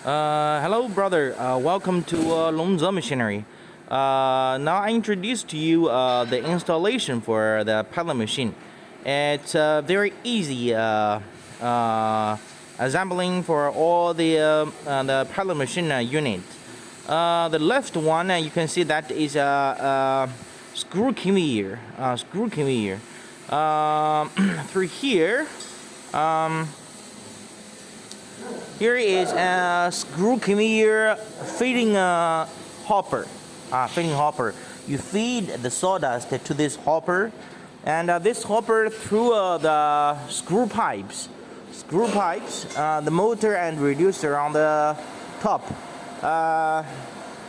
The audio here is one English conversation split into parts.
Hello, brother. Welcome to Longze Machinery. Now I introduce to you the installation for the pellet machine. It's very easy assembling for all the pellet machine unit. The left one, you can see that is a screw conveyor. Through here. Here is a screw conveyor feeding hopper. You feed the sawdust to this hopper, and this hopper through the screw pipes, the motor and reducer on the top,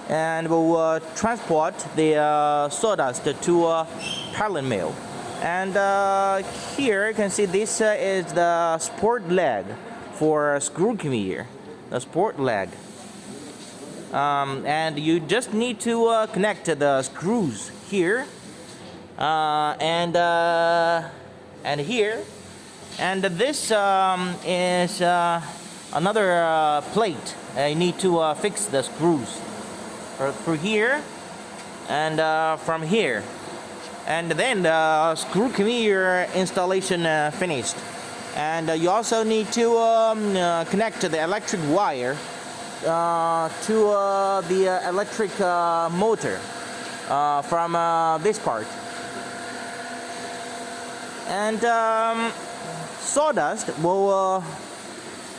and will transport the sawdust to a pellet mill. And here you can see this is the support leg for a screw conveyor, the support leg, and you just need to connect the screws here and here, and this is another plate. You need to fix the screws through here and from here, and then the screw conveyor installation finished. And you also need to connect the electric wire to the electric motor from this part. And sawdust will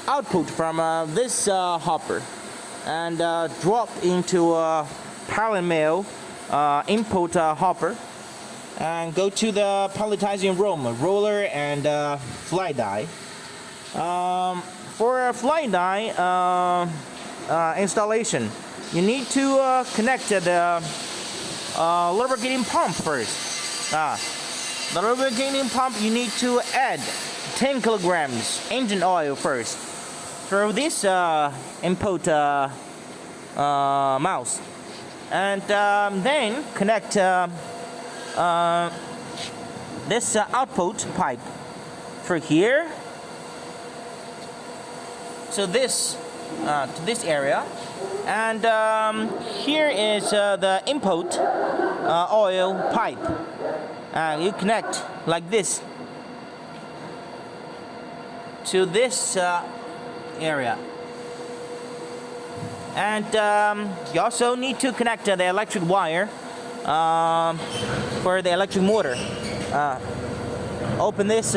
output from this hopper and drop into a pellet mill input hopper, and go to the pelletizing room, roller and fly die. For a fly die installation, you need to connect the lubricating pump first. The lubricating pump, you need to add 10 kilograms engine oil first through this input mouse, and then connect this output pipe through here to this area, and here is the input oil pipe. You connect like this to this area, and you also need to connect the electric wire for the electric motor. Open this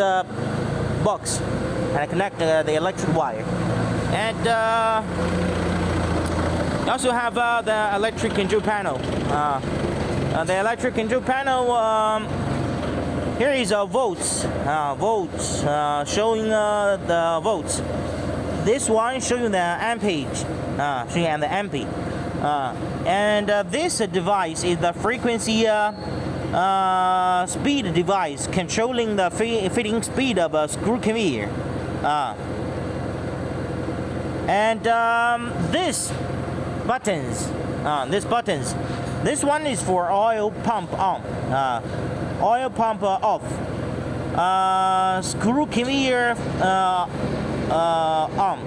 box and connect the electric wire, and you also have the electric control panel. The electric control panel, here is volts showing the volts. This one showing the ampage, showing the ampere. And this device is the frequency speed device controlling the feeding speed of a screw conveyor. And this buttons, this one is for oil pump on, oil pump off, screw conveyor on,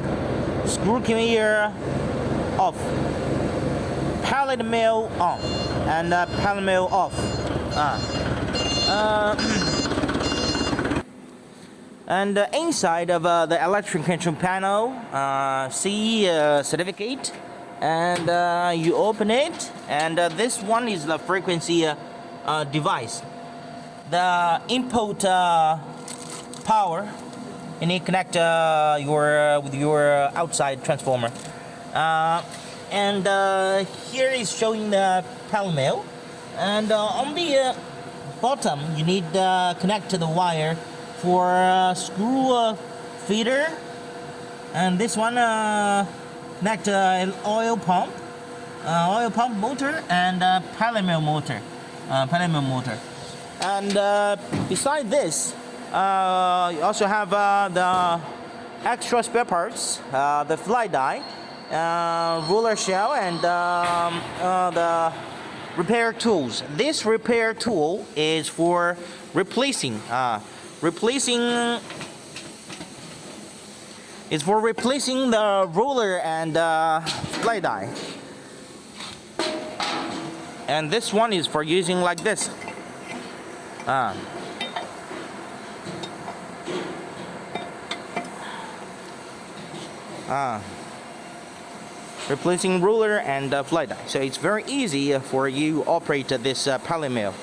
screw conveyor off, pellet mill on, and pellet mill off. And inside of the electric control panel, see certificate, and you open it, and this one is the frequency device. The input power, you need to connect with your outside transformer. And here is showing the pellet mill, and on the bottom you need to connect to the wire for screw feeder, and this one connect oil pump motor and pellet mill motor, and beside this you also have the extra spare parts, the fly die, roller shell, and the repair tools. This repair tool is for replacing is for replacing the ruler and fly die. And this one is for using like this. Replacing ruler and fly die. So it's very easy for you to operate this pellet mill.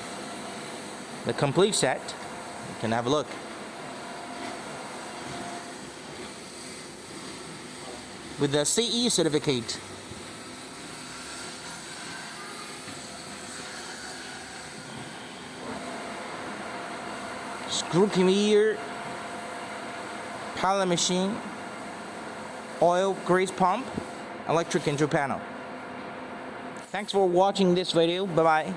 The complete set. You can have a look. With the CE certificate. Screw conveyor, pallet machine, oil grease pump, electric control panel. Thanks for watching this video. Bye bye.